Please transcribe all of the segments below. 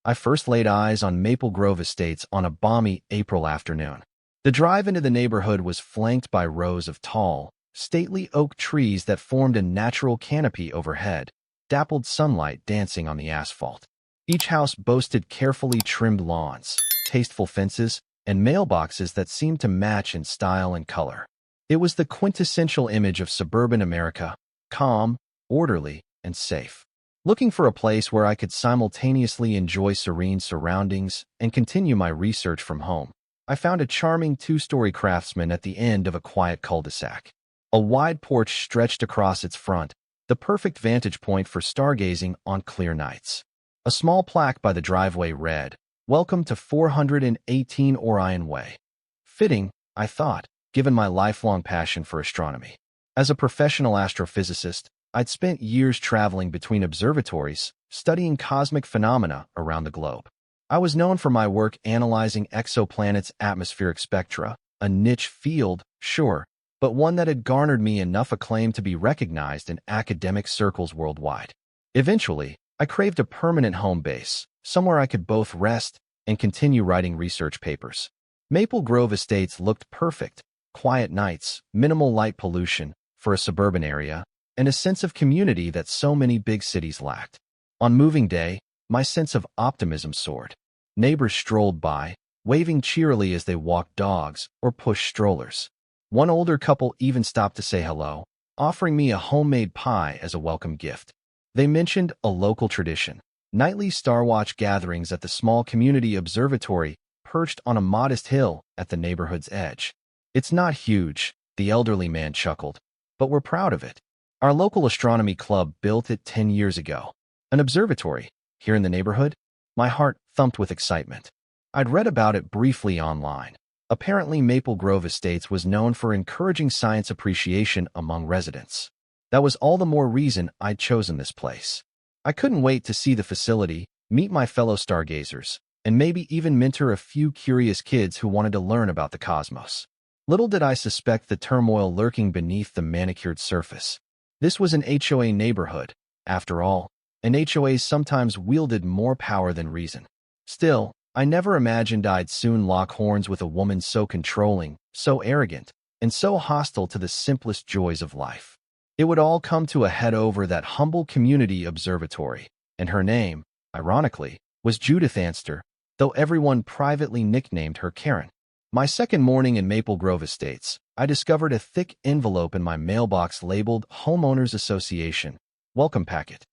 I first laid eyes on Maple Grove Estates on a balmy April afternoon. The drive into the neighborhood was flanked by rows of tall, stately oak trees that formed a natural canopy overhead, dappled sunlight dancing on the asphalt. Each house boasted carefully trimmed lawns, tasteful fences, and mailboxes that seemed to match in style and color. It was the quintessential image of suburban America, calm, orderly, and safe. Looking for a place where I could simultaneously enjoy serene surroundings and continue my research from home, I found a charming two-story craftsman at the end of a quiet cul-de-sac. A wide porch stretched across its front, the perfect vantage point for stargazing on clear nights. A small plaque by the driveway read, "Welcome to 418 Orion Way." Fitting, I thought, given my lifelong passion for astronomy. As a professional astrophysicist, I'd spent years traveling between observatories, studying cosmic phenomena around the globe. I was known for my work analyzing exoplanets' atmospheric spectra, a niche field, sure, but one that had garnered me enough acclaim to be recognized in academic circles worldwide. Eventually, I craved a permanent home base, somewhere I could both rest and continue writing research papers. Maple Grove Estates looked perfect: quiet nights, minimal light pollution for a suburban area, and a sense of community that so many big cities lacked. On moving day, my sense of optimism soared. Neighbors strolled by, waving cheerily as they walked dogs or pushed strollers. One older couple even stopped to say hello, offering me a homemade pie as a welcome gift. They mentioned a local tradition: nightly Star Watch gatherings at the small community observatory perched on a modest hill at the neighborhood's edge. "It's not huge," the elderly man chuckled, "but we're proud of it. Our local astronomy club built it 10 years ago. An observatory, here in the neighborhood?" My heart thumped with excitement. I'd read about it briefly online. Apparently, Maple Grove Estates was known for encouraging science appreciation among residents. That was all the more reason I'd chosen this place. I couldn't wait to see the facility, meet my fellow stargazers, and maybe even mentor a few curious kids who wanted to learn about the cosmos. Little did I suspect the turmoil lurking beneath the manicured surface. This was an HOA neighborhood, after all, and HOAs sometimes wielded more power than reason. Still, I never imagined I'd soon lock horns with a woman so controlling, so arrogant, and so hostile to the simplest joys of life. It would all come to a head over that humble community observatory, and her name, ironically, was Judith Anster, though everyone privately nicknamed her Karen. My second morning in Maple Grove Estates, I discovered a thick envelope in my mailbox labeled Homeowners Association Welcome Packet.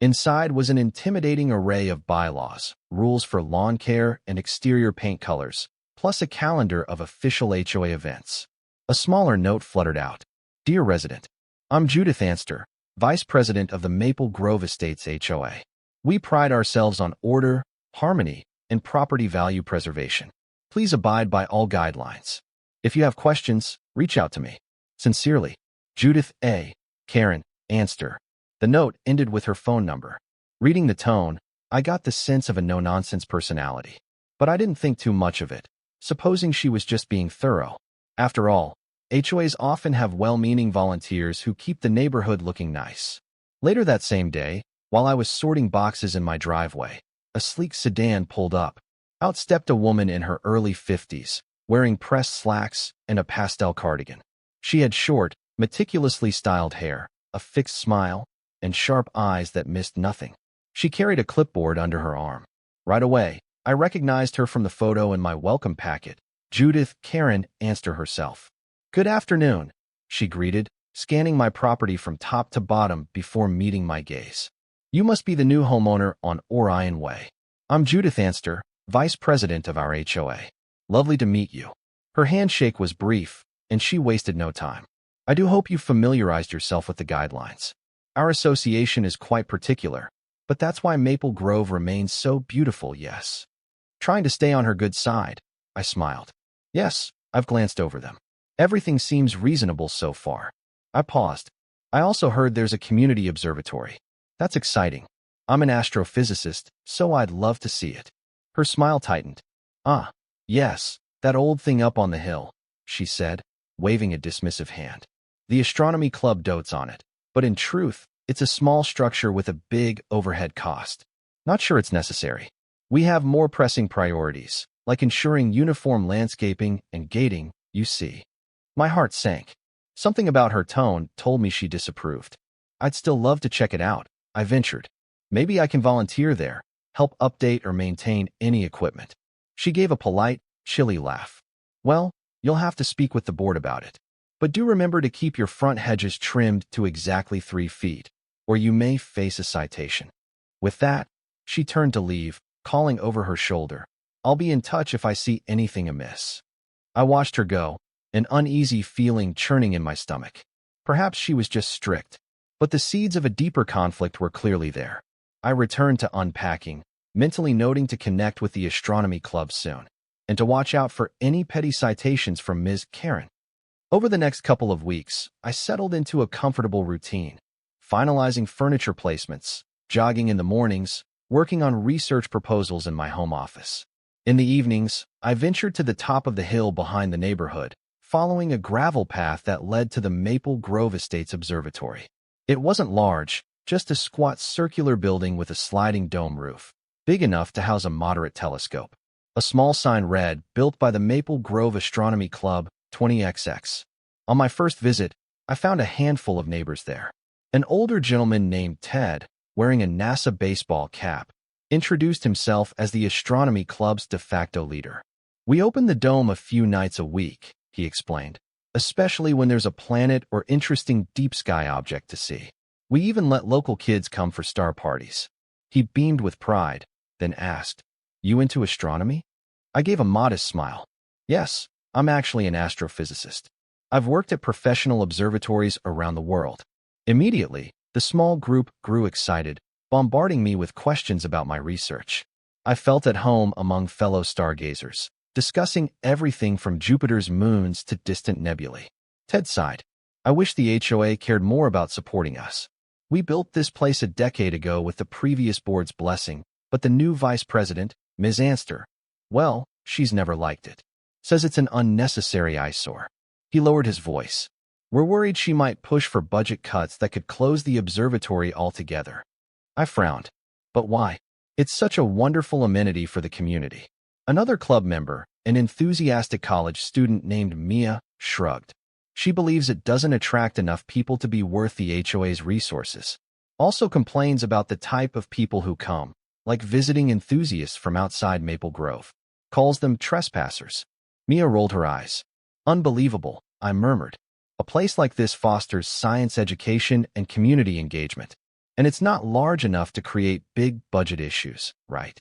Inside was an intimidating array of bylaws, rules for lawn care and exterior paint colors, plus a calendar of official HOA events. A smaller note fluttered out: "Dear resident, I'm Judith Anster, Vice President of the Maple Grove Estates HOA. We pride ourselves on order, harmony, and property value preservation. Please abide by all guidelines. If you have questions, reach out to me. Sincerely, Judith A. Karen Anster." The note ended with her phone number. Reading the tone, I got the sense of a no-nonsense personality. But I didn't think too much of it, supposing she was just being thorough. After all, HOAs often have well-meaning volunteers who keep the neighborhood looking nice. Later that same day, while I was sorting boxes in my driveway, a sleek sedan pulled up. Out stepped a woman in her early 50s, wearing pressed slacks and a pastel cardigan. She had short, meticulously styled hair, a fixed smile, and sharp eyes that missed nothing. She carried a clipboard under her arm. Right away, I recognized her from the photo in my welcome packet: Judith Karen Anster herself. "Good afternoon," she greeted, scanning my property from top to bottom before meeting my gaze. "You must be the new homeowner on Orion Way. I'm Judith Anster, Vice President of our HOA. Lovely to meet you." Her handshake was brief, and she wasted no time. "I do hope you've familiarized yourself with the guidelines. Our association is quite particular, but that's why Maple Grove remains so beautiful, yes?" Trying to stay on her good side, I smiled. "Yes, I've glanced over them. Everything seems reasonable so far." I paused. "I also heard there's a community observatory. That's exciting. I'm an astrophysicist, so I'd love to see it." Her smile tightened. "Ah, yes, that old thing up on the hill," she said, waving a dismissive hand. "The astronomy club dotes on it, but in truth, it's a small structure with a big overhead cost. Not sure it's necessary." We have more pressing priorities, like ensuring uniform landscaping and gating, you see. My heart sank. Something about her tone told me she disapproved. I'd still love to check it out, I ventured. Maybe I can volunteer there, help update or maintain any equipment. She gave a polite, chilly laugh. Well, you'll have to speak with the board about it. But do remember to keep your front hedges trimmed to exactly 3 feet, or you may face a citation. With that, she turned to leave, calling over her shoulder. I'll be in touch if I see anything amiss. I watched her go, an uneasy feeling churning in my stomach. Perhaps she was just strict, but the seeds of a deeper conflict were clearly there. I returned to unpacking, mentally noting to connect with the astronomy club soon, and to watch out for any petty citations from Ms. Karen. Over the next couple of weeks, I settled into a comfortable routine, finalizing furniture placements, jogging in the mornings, working on research proposals in my home office. In the evenings, I ventured to the top of the hill behind the neighborhood, following a gravel path that led to the Maple Grove Estates Observatory. It wasn't large, just a squat circular building with a sliding dome roof, big enough to house a moderate telescope. A small sign read, "Built by the Maple Grove Astronomy Club, 20XX. On my first visit, I found a handful of neighbors there. An older gentleman named Ted, wearing a NASA baseball cap, introduced himself as the astronomy club's de facto leader. We open the dome a few nights a week, he explained, especially when there's a planet or interesting deep sky object to see. We even let local kids come for star parties. He beamed with pride, then asked, "You into astronomy?" I gave a modest smile. "Yes, I'm actually an astrophysicist. I've worked at professional observatories around the world." Immediately, the small group grew excited, bombarding me with questions about my research. I felt at home among fellow stargazers, discussing everything from Jupiter's moons to distant nebulae. Ted sighed. "I wish the HOA cared more about supporting us. We built this place a decade ago with the previous board's blessing, but the new vice president, Ms. Anster, well, she's never liked it. Says it's an unnecessary eyesore." He lowered his voice. "We're worried she might push for budget cuts that could close the observatory altogether." I frowned. "But why? It's such a wonderful amenity for the community." Another club member, an enthusiastic college student named Mia, shrugged. She believes it doesn't attract enough people to be worth the HOA's resources. Also complains about the type of people who come, like visiting enthusiasts from outside Maple Grove. Calls them trespassers. Mia rolled her eyes. "Unbelievable," I murmured. "A place like this fosters science education and community engagement. And it's not large enough to create big budget issues, right?"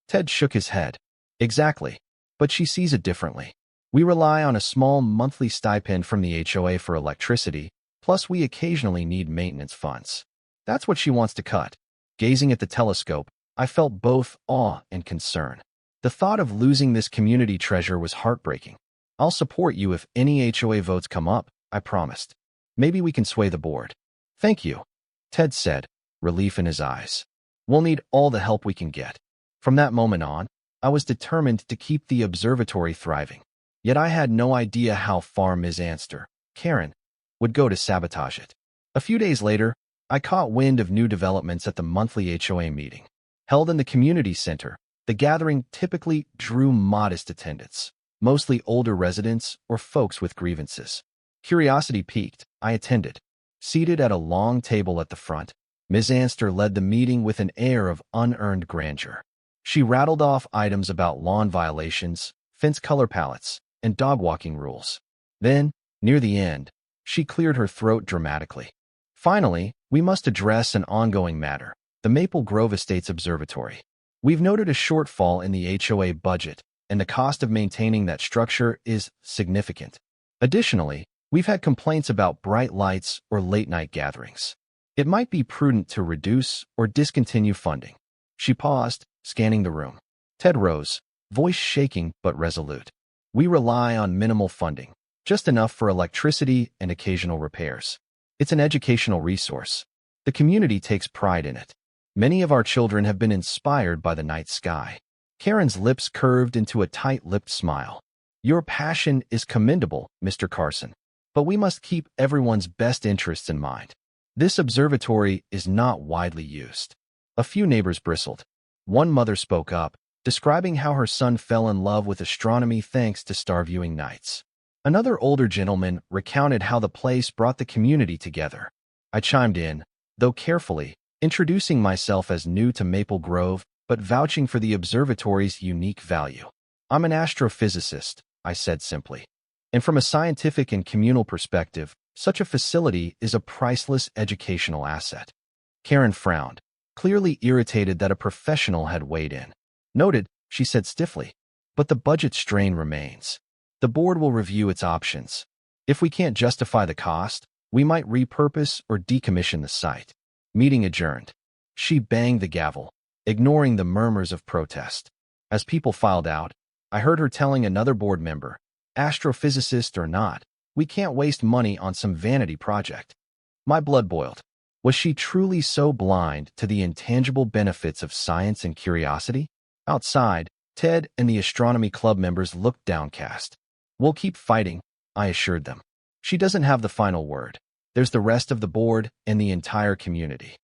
Ted shook his head. "Exactly. But she sees it differently. We rely on a small monthly stipend from the HOA for electricity, plus we occasionally need maintenance funds. That's what she wants to cut." Gazing at the telescope, I felt both awe and concern. The thought of losing this community treasure was heartbreaking. "I'll support you if any HOA votes come up," I promised. "Maybe we can sway the board." "Thank you," Ted said, relief in his eyes. "We'll need all the help we can get." From that moment on, I was determined to keep the observatory thriving. Yet I had no idea how far Ms. Anster, Karen, would go to sabotage it. A few days later, I caught wind of new developments at the monthly HOA meeting. Held in the community center, the gathering typically drew modest attendance, mostly older residents or folks with grievances. Curiosity piqued, I attended. Seated at a long table at the front, Ms. Anster led the meeting with an air of unearned grandeur. She rattled off items about lawn violations, fence color palettes, and dog walking rules. Then, near the end, she cleared her throat dramatically. "Finally, we must address an ongoing matter, the Maple Grove Estates Observatory. We've noted a shortfall in the HOA budget, and the cost of maintaining that structure is significant. Additionally, we've had complaints about bright lights or late-night gatherings. It might be prudent to reduce or discontinue funding." She paused, scanning the room. Ted rose, voice shaking but resolute. "We rely on minimal funding, just enough for electricity and occasional repairs. It's an educational resource. The community takes pride in it. Many of our children have been inspired by the night sky." Karen's lips curved into a tight-lipped smile. "Your passion is commendable, Mr. Carson, but we must keep everyone's best interests in mind. This observatory is not widely used." A few neighbors bristled. One mother spoke up, describing how her son fell in love with astronomy thanks to star viewing nights. Another older gentleman recounted how the place brought the community together. I chimed in, though carefully, introducing myself as new to Maple Grove, but vouching for the observatory's unique value. I'm an astrophysicist, I said simply. And from a scientific and communal perspective, such a facility is a priceless educational asset. Karen frowned, clearly irritated that a professional had weighed in. Noted, she said stiffly, but the budget strain remains. The board will review its options. If we can't justify the cost, we might repurpose or decommission the site. Meeting adjourned. She banged the gavel, ignoring the murmurs of protest. As people filed out, I heard her telling another board member, astrophysicist or not, we can't waste money on some vanity project. My blood boiled. Was she truly so blind to the intangible benefits of science and curiosity? Outside, Ted and the astronomy club members looked downcast. We'll keep fighting, I assured them. She doesn't have the final word. There's the rest of the board and the entire community.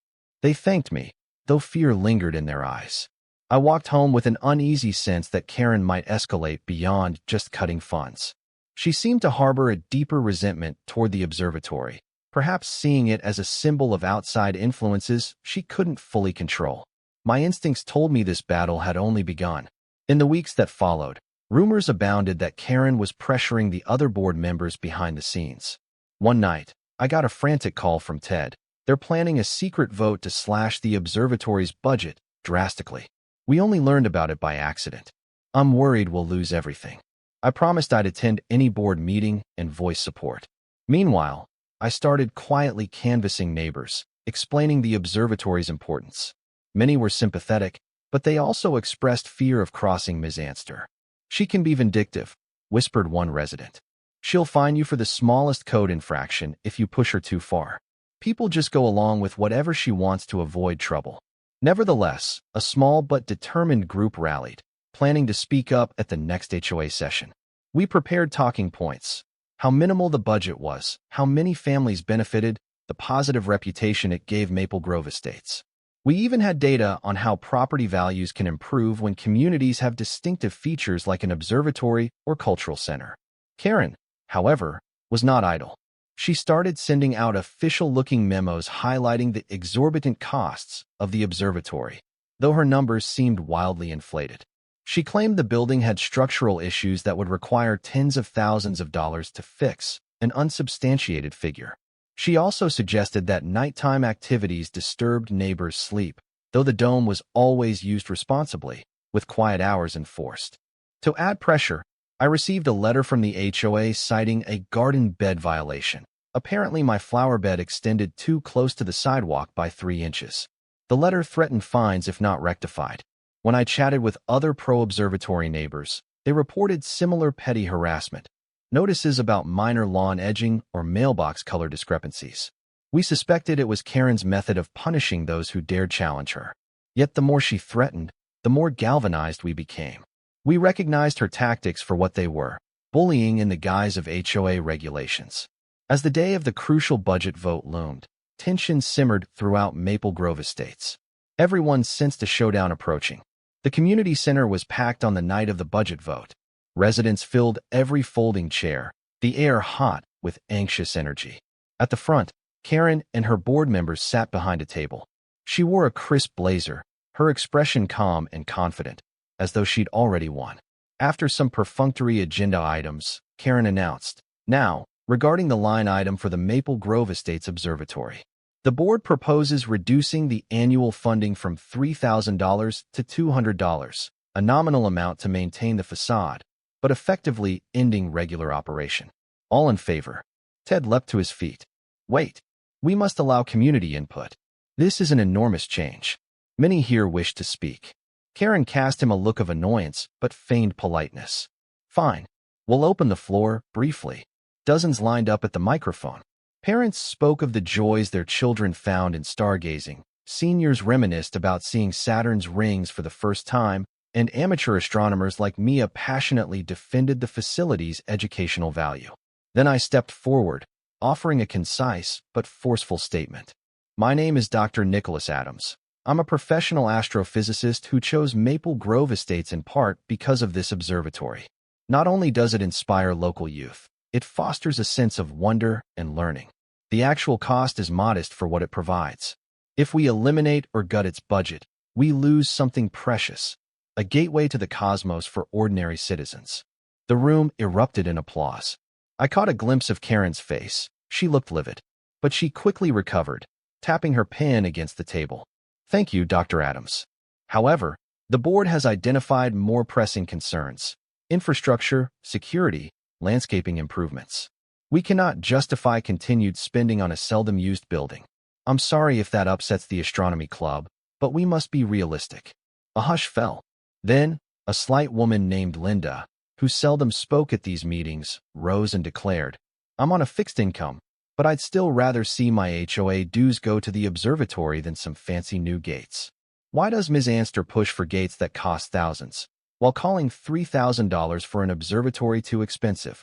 They thanked me, though fear lingered in their eyes. I walked home with an uneasy sense that Karen might escalate beyond just cutting funds. She seemed to harbor a deeper resentment toward the observatory, perhaps seeing it as a symbol of outside influences she couldn't fully control. My instincts told me this battle had only begun. In the weeks that followed, rumors abounded that Karen was pressuring the other board members behind the scenes. One night, I got a frantic call from Ted. They're planning a secret vote to slash the observatory's budget drastically. We only learned about it by accident. I'm worried we'll lose everything. I promised I'd attend any board meeting and voice support. Meanwhile, I started quietly canvassing neighbors, explaining the observatory's importance. Many were sympathetic, but they also expressed fear of crossing Ms. Anster. She can be vindictive, whispered one resident. She'll fine you for the smallest code infraction if you push her too far. People just go along with whatever she wants to avoid trouble. Nevertheless, a small but determined group rallied, planning to speak up at the next HOA session. We prepared talking points. How minimal the budget was, how many families benefited, the positive reputation it gave Maple Grove Estates. We even had data on how property values can improve when communities have distinctive features like an observatory or cultural center. Karen, however, was not idle. She started sending out official-looking memos highlighting the exorbitant costs of the observatory, though her numbers seemed wildly inflated. She claimed the building had structural issues that would require tens of thousands of dollars to fix, an unsubstantiated figure. She also suggested that nighttime activities disturbed neighbors' sleep, though the dome was always used responsibly, with quiet hours enforced. To add pressure, I received a letter from the HOA citing a garden bed violation. Apparently, my flower bed extended too close to the sidewalk by 3 inches. The letter threatened fines if not rectified. When I chatted with other pro-observatory neighbors, they reported similar petty harassment, notices about minor lawn edging or mailbox color discrepancies. We suspected it was Karen's method of punishing those who dared challenge her. Yet the more she threatened, the more galvanized we became. We recognized her tactics for what they were, bullying in the guise of HOA regulations. As the day of the crucial budget vote loomed, tension simmered throughout Maple Grove Estates. Everyone sensed a showdown approaching. The community center was packed on the night of the budget vote. Residents filled every folding chair, the air hot with anxious energy. At the front, Karen and her board members sat behind a table. She wore a crisp blazer, her expression calm and confident, as though she'd already won. After some perfunctory agenda items, Karen announced, "Now, regarding the line item for the Maple Grove Estates Observatory. The board proposes reducing the annual funding from $3,000 to $200, a nominal amount to maintain the facade, but effectively ending regular operation. All in favor?" Ted leapt to his feet. "Wait. We must allow community input. This is an enormous change. Many here wish to speak." Karen cast him a look of annoyance, but feigned politeness. "Fine. We'll open the floor, briefly." Dozens lined up at the microphone. Parents spoke of the joys their children found in stargazing. Seniors reminisced about seeing Saturn's rings for the first time, and amateur astronomers like Mia passionately defended the facility's educational value. Then I stepped forward, offering a concise but forceful statement. "My name is Dr. Nicholas Adams. I'm a professional astrophysicist who chose Maple Grove Estates in part because of this observatory. Not only does it inspire local youth, it fosters a sense of wonder and learning. The actual cost is modest for what it provides. If we eliminate or gut its budget, we lose something precious, a gateway to the cosmos for ordinary citizens. The room erupted in applause. I caught a glimpse of Karen's face. She looked livid, but she quickly recovered, tapping her pen against the table. Thank you, Dr. Adams. However, the board has identified more pressing concerns: infrastructure, security, landscaping improvements. We cannot justify continued spending on a seldom-used building. I'm sorry if that upsets the Astronomy Club, but we must be realistic. A hush fell. Then, a slight woman named Linda, who seldom spoke at these meetings, rose and declared, I'm on a fixed income, but I'd still rather see my HOA dues go to the observatory than some fancy new gates. Why does Ms. Anster push for gates that cost thousands, while calling $3,000 for an observatory too expensive?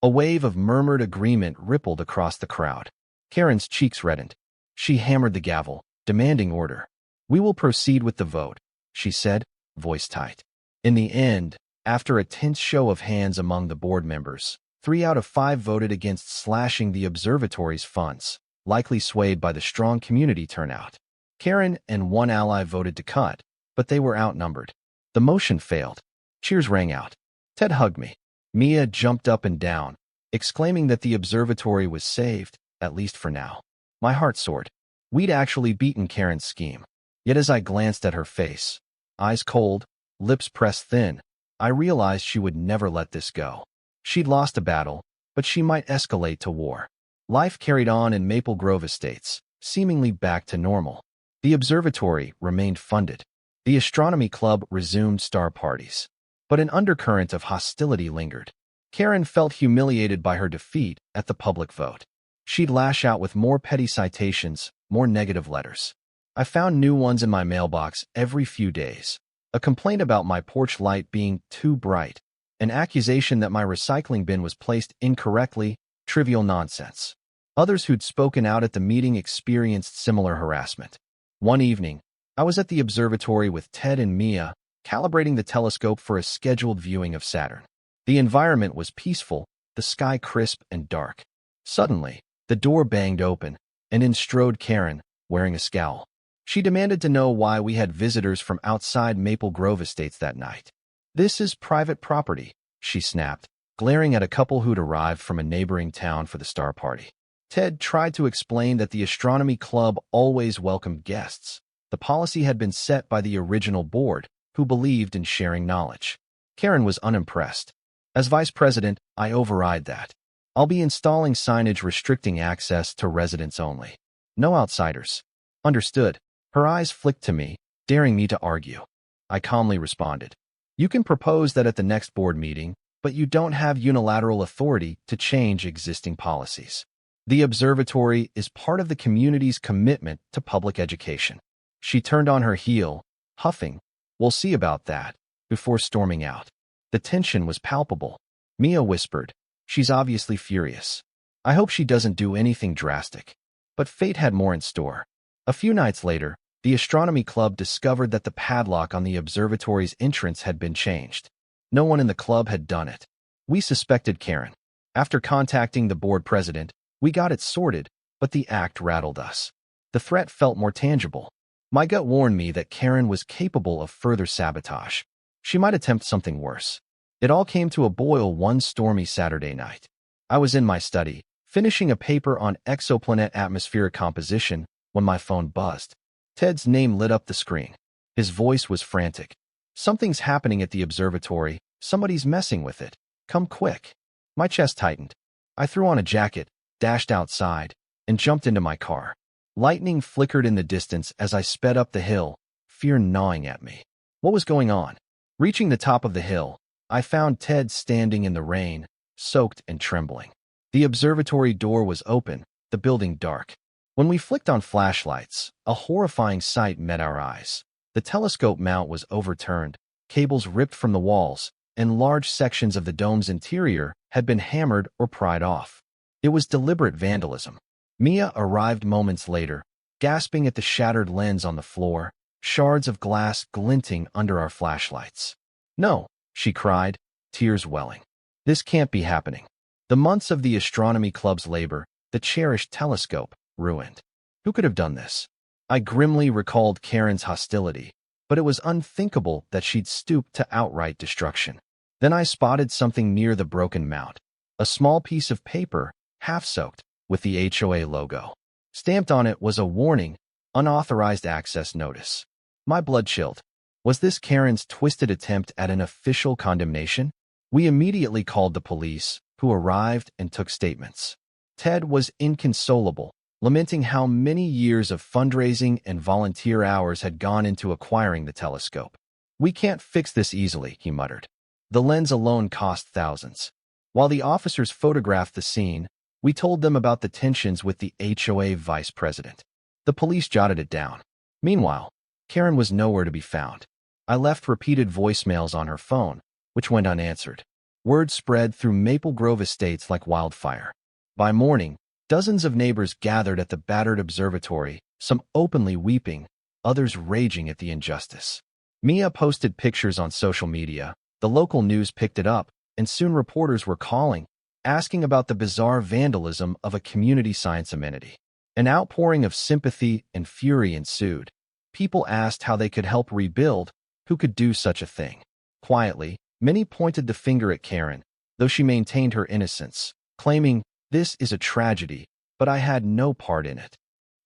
A wave of murmured agreement rippled across the crowd. Karen's cheeks reddened. She hammered the gavel, demanding order. We will proceed with the vote, she said, voice tight. In the end, after a tense show of hands among the board members, 3 out of 5 voted against slashing the observatory's funds, likely swayed by the strong community turnout. Karen and one ally voted to cut, but they were outnumbered. The motion failed. Cheers rang out. Ted hugged me. Mia jumped up and down, exclaiming that the observatory was saved, at least for now. My heart soared. We'd actually beaten Karen's scheme. Yet as I glanced at her face, eyes cold, lips pressed thin, I realized she would never let this go. She'd lost a battle, but she might escalate to war. Life carried on in Maple Grove Estates, seemingly back to normal. The observatory remained funded. The Astronomy Club resumed star parties. But an undercurrent of hostility lingered. Karen felt humiliated by her defeat at the public vote. She'd lash out with more petty citations, more negative letters. I found new ones in my mailbox every few days. A complaint about my porch light being too bright. An accusation that my recycling bin was placed incorrectly, trivial nonsense. Others who'd spoken out at the meeting experienced similar harassment. One evening, I was at the observatory with Ted and Mia, calibrating the telescope for a scheduled viewing of Saturn. The environment was peaceful, the sky crisp and dark. Suddenly, the door banged open, and in strode Karen, wearing a scowl. She demanded to know why we had visitors from outside Maple Grove Estates that night. This is private property, she snapped, glaring at a couple who'd arrived from a neighboring town for the star party. Ted tried to explain that the Astronomy Club always welcomed guests. The policy had been set by the original board, who believed in sharing knowledge. Karen was unimpressed. As vice president, I override that. I'll be installing signage restricting access to residents only. No outsiders. Understood. Her eyes flicked to me, daring me to argue. I calmly responded. You can propose that at the next board meeting, but you don't have unilateral authority to change existing policies. The observatory is part of the community's commitment to public education. She turned on her heel, huffing, "We'll see about that," before storming out. The tension was palpable. Mia whispered, "She's obviously furious. I hope she doesn't do anything drastic." But fate had more in store. A few nights later, the Astronomy Club discovered that the padlock on the observatory's entrance had been changed. No one in the club had done it. We suspected Karen. After contacting the board president, we got it sorted, but the act rattled us. The threat felt more tangible. My gut warned me that Karen was capable of further sabotage. She might attempt something worse. It all came to a boil one stormy Saturday night. I was in my study, finishing a paper on exoplanet atmospheric composition, when my phone buzzed. Ted's name lit up the screen. His voice was frantic. "Something's happening at the observatory. Somebody's messing with it. Come quick." My chest tightened. I threw on a jacket, dashed outside, and jumped into my car. Lightning flickered in the distance as I sped up the hill, fear gnawing at me. What was going on? Reaching the top of the hill, I found Ted standing in the rain, soaked and trembling. The observatory door was open, the building dark. When we flicked on flashlights, a horrifying sight met our eyes. The telescope mount was overturned, cables ripped from the walls, and large sections of the dome's interior had been hammered or pried off. It was deliberate vandalism. Mia arrived moments later, gasping at the shattered lens on the floor, shards of glass glinting under our flashlights. "No," she cried, tears welling. "This can't be happening. The months of the astronomy club's labor, the cherished telescope, ruined. Who could have done this?" I grimly recalled Karen's hostility, but it was unthinkable that she'd stoop to outright destruction. Then I spotted something near the broken mount, a small piece of paper, half-soaked, with the HOA logo. Stamped on it was a warning, unauthorized access notice. My blood chilled. Was this Karen's twisted attempt at an official condemnation? We immediately called the police, who arrived and took statements. Ted was inconsolable, lamenting how many years of fundraising and volunteer hours had gone into acquiring the telescope. "We can't fix this easily," he muttered. "The lens alone cost thousands." While the officers photographed the scene, we told them about the tensions with the HOA vice president. The police jotted it down. Meanwhile, Karen was nowhere to be found. I left repeated voicemails on her phone, which went unanswered. Word spread through Maple Grove Estates like wildfire. By morning, dozens of neighbors gathered at the battered observatory, some openly weeping, others raging at the injustice. Mia posted pictures on social media, the local news picked it up, and soon reporters were calling, asking about the bizarre vandalism of a community science amenity. An outpouring of sympathy and fury ensued. People asked how they could help rebuild, who could do such a thing. Quietly, many pointed the finger at Karen, though she maintained her innocence, claiming, "This is a tragedy, but I had no part in it."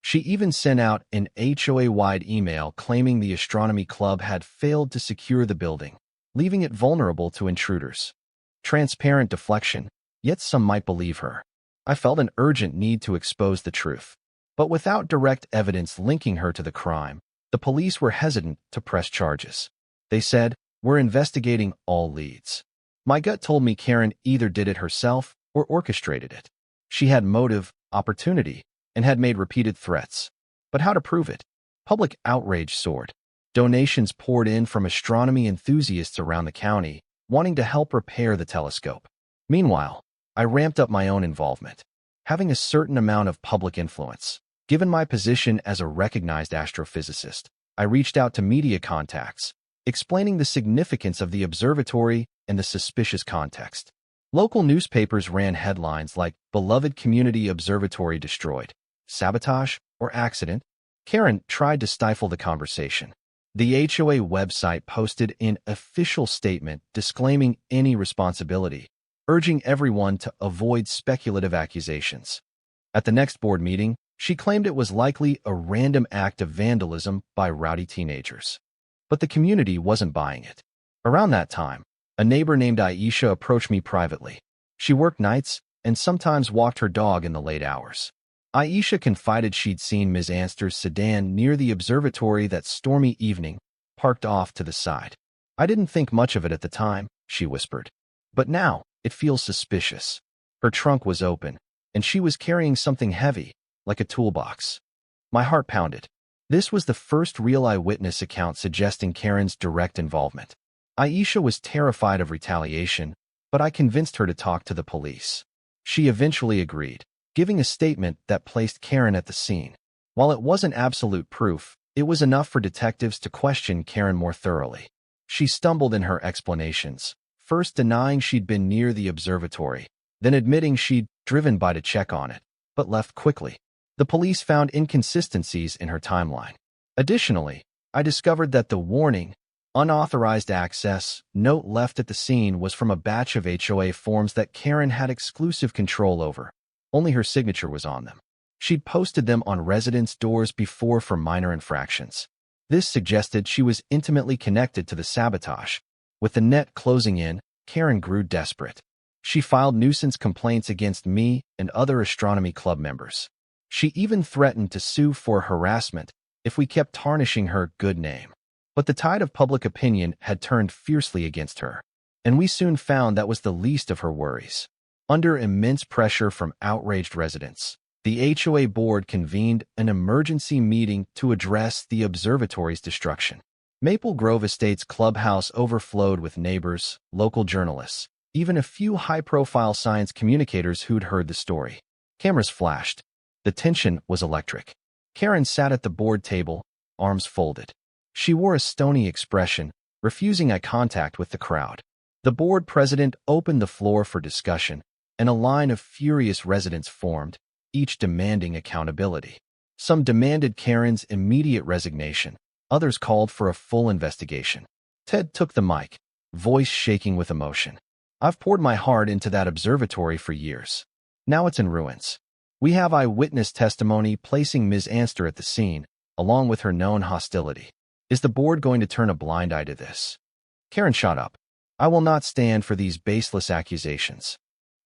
She even sent out an HOA-wide email claiming the astronomy club had failed to secure the building, leaving it vulnerable to intruders. Transparent deflection, yet some might believe her. I felt an urgent need to expose the truth. But without direct evidence linking her to the crime, the police were hesitant to press charges. They said, "We're investigating all leads." My gut told me Karen either did it herself or orchestrated it. She had motive, opportunity, and had made repeated threats. But how to prove it? Public outrage soared. Donations poured in from astronomy enthusiasts around the county, wanting to help repair the telescope. Meanwhile, I ramped up my own involvement. Having a certain amount of public influence, given my position as a recognized astrophysicist, I reached out to media contacts, explaining the significance of the observatory and the suspicious context. Local newspapers ran headlines like "Beloved Community Observatory Destroyed," "Sabotage," or "Accident." Karen tried to stifle the conversation. The HOA website posted an official statement disclaiming any responsibility, urging everyone to avoid speculative accusations. At the next board meeting, she claimed it was likely a random act of vandalism by rowdy teenagers. But the community wasn't buying it. Around that time, a neighbor named Aisha approached me privately. She worked nights and sometimes walked her dog in the late hours. Aisha confided she'd seen Ms. Anster's sedan near the observatory that stormy evening, parked off to the side. "I didn't think much of it at the time," she whispered. "But now, it feels suspicious." Her trunk was open, and she was carrying something heavy, like a toolbox. My heart pounded. This was the first real eyewitness account suggesting Karen's direct involvement. Aisha was terrified of retaliation, but I convinced her to talk to the police. She eventually agreed, giving a statement that placed Karen at the scene. While it wasn't absolute proof, it was enough for detectives to question Karen more thoroughly. She stumbled in her explanations, first denying she'd been near the observatory, then admitting she'd driven by to check on it, but left quickly. The police found inconsistencies in her timeline. Additionally, I discovered that the warning, "Unauthorized access," note left at the scene was from a batch of HOA forms that Karen had exclusive control over. Only her signature was on them. She'd posted them on residents' doors before for minor infractions. This suggested she was intimately connected to the sabotage. With the net closing in, Karen grew desperate. She filed nuisance complaints against me and other astronomy club members. She even threatened to sue for harassment if we kept tarnishing her good name. But the tide of public opinion had turned fiercely against her, and we soon found that was the least of her worries. Under immense pressure from outraged residents, the HOA board convened an emergency meeting to address the observatory's destruction. Maple Grove Estates clubhouse overflowed with neighbors, local journalists, even a few high-profile science communicators who'd heard the story. Cameras flashed. The tension was electric. Karen sat at the board table, arms folded. She wore a stony expression, refusing eye contact with the crowd. The board president opened the floor for discussion, and a line of furious residents formed, each demanding accountability. Some demanded Karen's immediate resignation. Others called for a full investigation. Ted took the mic, voice shaking with emotion. I've poured my heart into that observatory for years. Now it's in ruins. We have eyewitness testimony placing Ms. Anster at the scene, along with her known hostility. Is the board going to turn a blind eye to this? Karen shot up. I will not stand for these baseless accusations.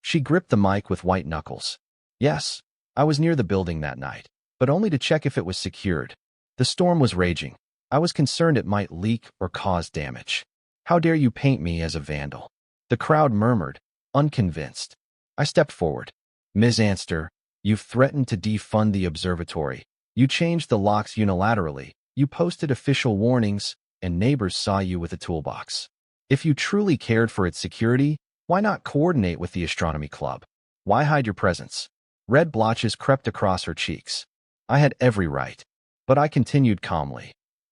She gripped the mic with white knuckles. Yes, I was near the building that night, but only to check if it was secured. The storm was raging. I was concerned it might leak or cause damage. How dare you paint me as a vandal? The crowd murmured, unconvinced. I stepped forward. Ms. Anster, you've threatened to defund the observatory. You changed the locks unilaterally. You posted official warnings, and neighbors saw you with a toolbox. If you truly cared for its security, why not coordinate with the Astronomy Club? Why hide your presence? Red blotches crept across her cheeks. I had every right, but I continued calmly.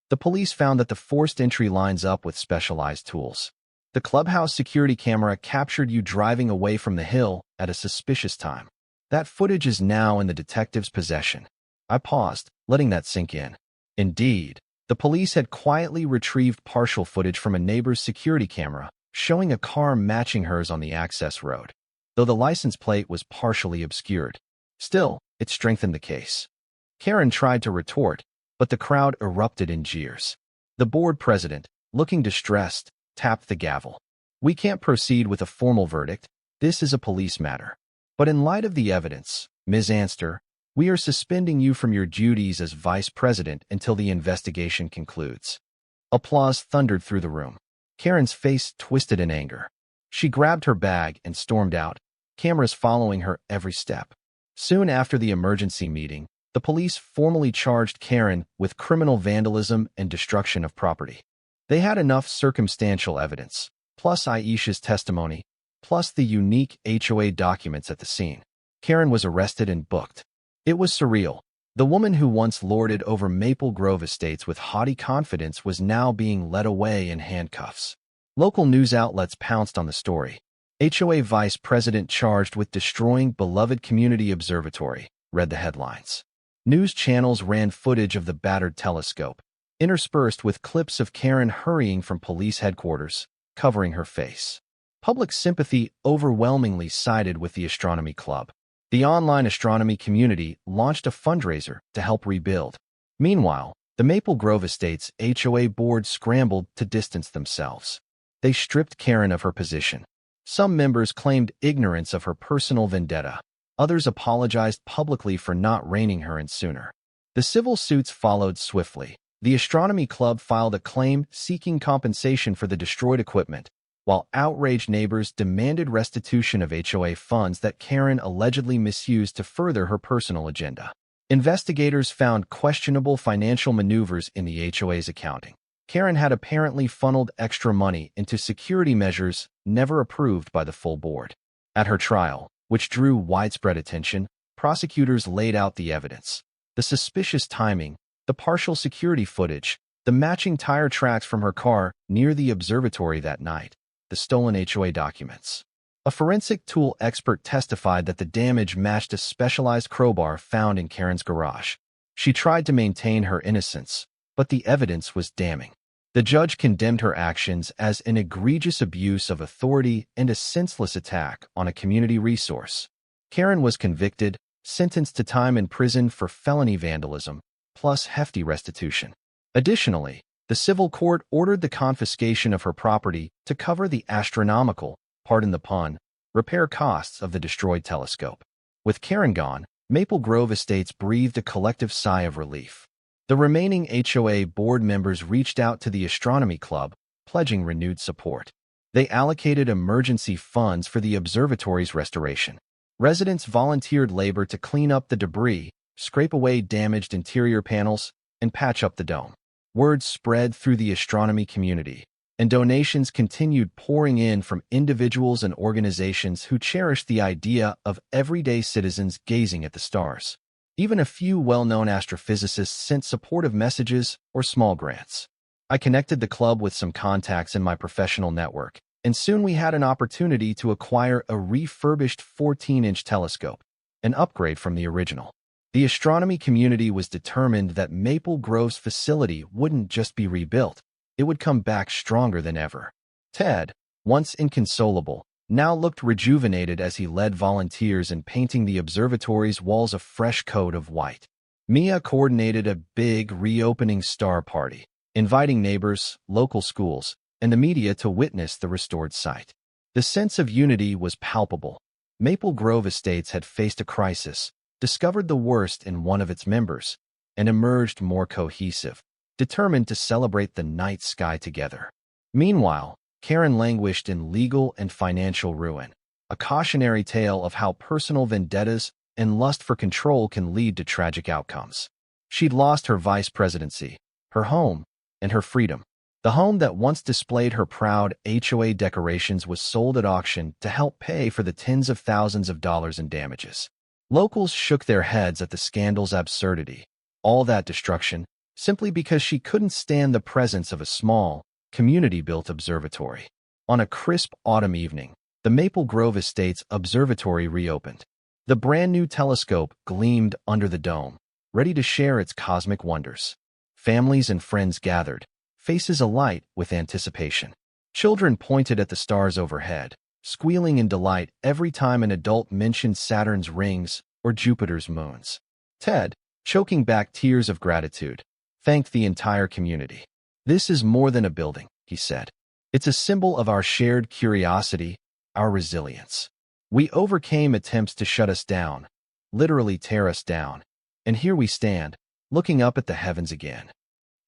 The police found that the forced entry lines up with specialized tools. The clubhouse security camera captured you driving away from the hill at a suspicious time. That footage is now in the detective's possession. I paused, letting that sink in. Indeed, the police had quietly retrieved partial footage from a neighbor's security camera, showing a car matching hers on the access road, though the license plate was partially obscured. Still, it strengthened the case. Karen tried to retort, but the crowd erupted in jeers. The board president, looking distressed, tapped the gavel. We can't proceed with a formal verdict. This is a police matter. But in light of the evidence, Ms. Anster, we are suspending you from your duties as vice president until the investigation concludes. Applause thundered through the room. Karen's face twisted in anger. She grabbed her bag and stormed out, cameras following her every step. Soon after the emergency meeting, the police formally charged Karen with criminal vandalism and destruction of property. They had enough circumstantial evidence, plus Aisha's testimony, plus the unique HOA documents at the scene. Karen was arrested and booked. It was surreal. The woman who once lorded over Maple Grove Estates with haughty confidence was now being led away in handcuffs. Local news outlets pounced on the story. HOA vice president charged with destroying beloved community observatory, read the headlines. News channels ran footage of the battered telescope, interspersed with clips of Karen hurrying from police headquarters, covering her face. Public sympathy overwhelmingly sided with the Astronomy Club. The online astronomy community launched a fundraiser to help rebuild. Meanwhile, the Maple Grove Estates HOA board scrambled to distance themselves. They stripped Karen of her position. Some members claimed ignorance of her personal vendetta. Others apologized publicly for not reining her in sooner. The civil suits followed swiftly. The Astronomy Club filed a claim seeking compensation for the destroyed equipment, while outraged neighbors demanded restitution of HOA funds that Karen allegedly misused to further her personal agenda. Investigators found questionable financial maneuvers in the HOA's accounting. Karen had apparently funneled extra money into security measures never approved by the full board. At her trial, which drew widespread attention, prosecutors laid out the evidence. The suspicious timing, the partial security footage, the matching tire tracks from her car near the observatory that night, the stolen HOA documents. A forensic tool expert testified that the damage matched a specialized crowbar found in Karen's garage. She tried to maintain her innocence, but the evidence was damning. The judge condemned her actions as an egregious abuse of authority and a senseless attack on a community resource. Karen was convicted, sentenced to time in prison for felony vandalism, plus hefty restitution. Additionally, the civil court ordered the confiscation of her property to cover the astronomical, pardon the pun, repair costs of the destroyed telescope. With Karen gone, Maple Grove Estates breathed a collective sigh of relief. The remaining HOA board members reached out to the Astronomy Club, pledging renewed support. They allocated emergency funds for the observatory's restoration. Residents volunteered labor to clean up the debris, scrape away damaged interior panels, and patch up the dome. Word spread through the astronomy community, and donations continued pouring in from individuals and organizations who cherished the idea of everyday citizens gazing at the stars. Even a few well-known astrophysicists sent supportive messages or small grants. I connected the club with some contacts in my professional network, and soon we had an opportunity to acquire a refurbished 14-inch telescope, an upgrade from the original. The astronomy community was determined that Maple Grove's facility wouldn't just be rebuilt, it would come back stronger than ever. Ted, once inconsolable, now looked rejuvenated as he led volunteers in painting the observatory's walls a fresh coat of white. Mia coordinated a big reopening star party, inviting neighbors, local schools, and the media to witness the restored site. The sense of unity was palpable. Maple Grove Estates had faced a crisis, discovered the worst in one of its members, and emerged more cohesive, determined to celebrate the night sky together. Meanwhile, Karen languished in legal and financial ruin, a cautionary tale of how personal vendettas and lust for control can lead to tragic outcomes. She'd lost her vice presidency, her home, and her freedom. The home that once displayed her proud HOA decorations was sold at auction to help pay for the tens of thousands of dollars in damages. Locals shook their heads at the scandal's absurdity. All that destruction, simply because she couldn't stand the presence of a small, community-built observatory. On a crisp autumn evening, the Maple Grove Estates Observatory reopened. The brand-new telescope gleamed under the dome, ready to share its cosmic wonders. Families and friends gathered, faces alight with anticipation. Children pointed at the stars overhead, squealing in delight every time an adult mentioned Saturn's rings or Jupiter's moons. Ted, choking back tears of gratitude, thanked the entire community. "This is more than a building," he said. "It's a symbol of our shared curiosity, our resilience. We overcame attempts to shut us down, literally tear us down, and here we stand, looking up at the heavens again."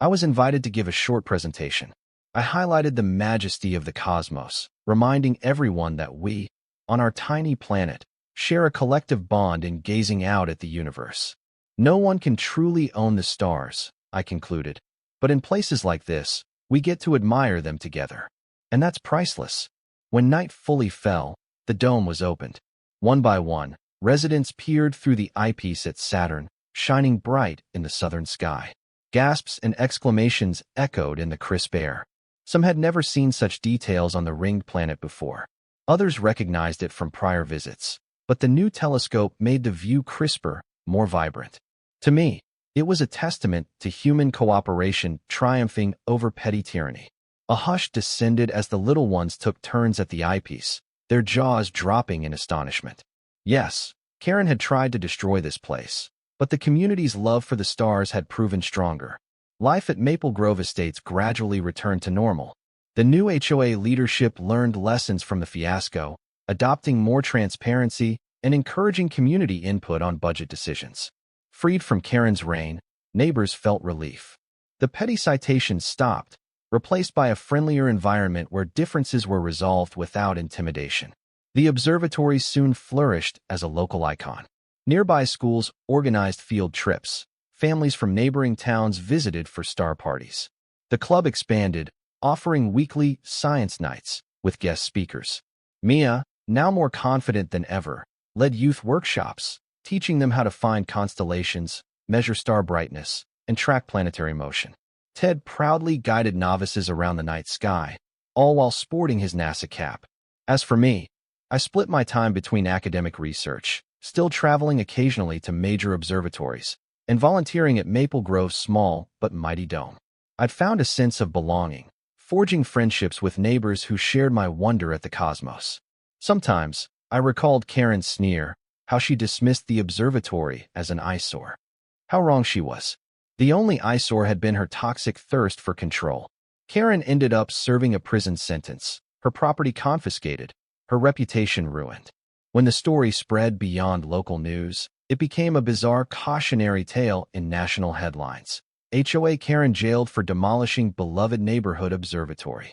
I was invited to give a short presentation. I highlighted the majesty of the cosmos, reminding everyone that we, on our tiny planet, share a collective bond in gazing out at the universe. No one can truly own the stars, I concluded, but in places like this, we get to admire them together. And that's priceless. When night fully fell, the dome was opened. One by one, residents peered through the eyepiece at Saturn, shining bright in the southern sky. Gasps and exclamations echoed in the crisp air. Some had never seen such details on the ringed planet before. Others recognized it from prior visits, but the new telescope made the view crisper, more vibrant. To me, it was a testament to human cooperation triumphing over petty tyranny. A hush descended as the little ones took turns at the eyepiece, their jaws dropping in astonishment. Yes, Karen had tried to destroy this place, but the community's love for the stars had proven stronger. Life at Maple Grove Estates gradually returned to normal. The new HOA leadership learned lessons from the fiasco, adopting more transparency and encouraging community input on budget decisions. Freed from Karen's reign, neighbors felt relief. The petty citations stopped, replaced by a friendlier environment where differences were resolved without intimidation. The observatory soon flourished as a local icon. Nearby schools organized field trips. Families from neighboring towns visited for star parties. The club expanded, offering weekly science nights with guest speakers. Mia, now more confident than ever, led youth workshops, teaching them how to find constellations, measure star brightness, and track planetary motion. Ted proudly guided novices around the night sky, all while sporting his NASA cap. As for me, I split my time between academic research, still traveling occasionally to major observatories, and volunteering at Maple Grove's small but mighty dome. I'd found a sense of belonging, forging friendships with neighbors who shared my wonder at the cosmos. Sometimes, I recalled Karen's sneer, how she dismissed the observatory as an eyesore. How wrong she was. The only eyesore had been her toxic thirst for control. Karen ended up serving a prison sentence, her property confiscated, her reputation ruined. When the story spread beyond local news, it became a bizarre cautionary tale in national headlines. HOA Karen jailed for demolishing beloved neighborhood observatory.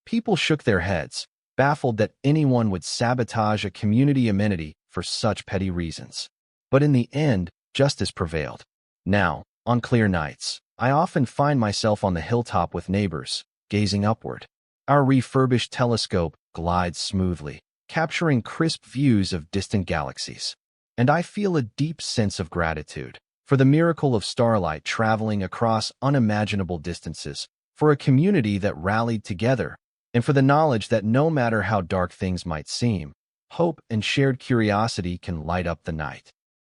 People shook their heads, baffled that anyone would sabotage a community amenity for such petty reasons. But in the end, justice prevailed. Now, on clear nights, I often find myself on the hilltop with neighbors, gazing upward. Our refurbished telescope glides smoothly, capturing crisp views of distant galaxies. And I feel a deep sense of gratitude for the miracle of starlight traveling across unimaginable distances, for a community that rallied together, and for the knowledge that no matter how dark things might seem, hope and shared curiosity can light up the night.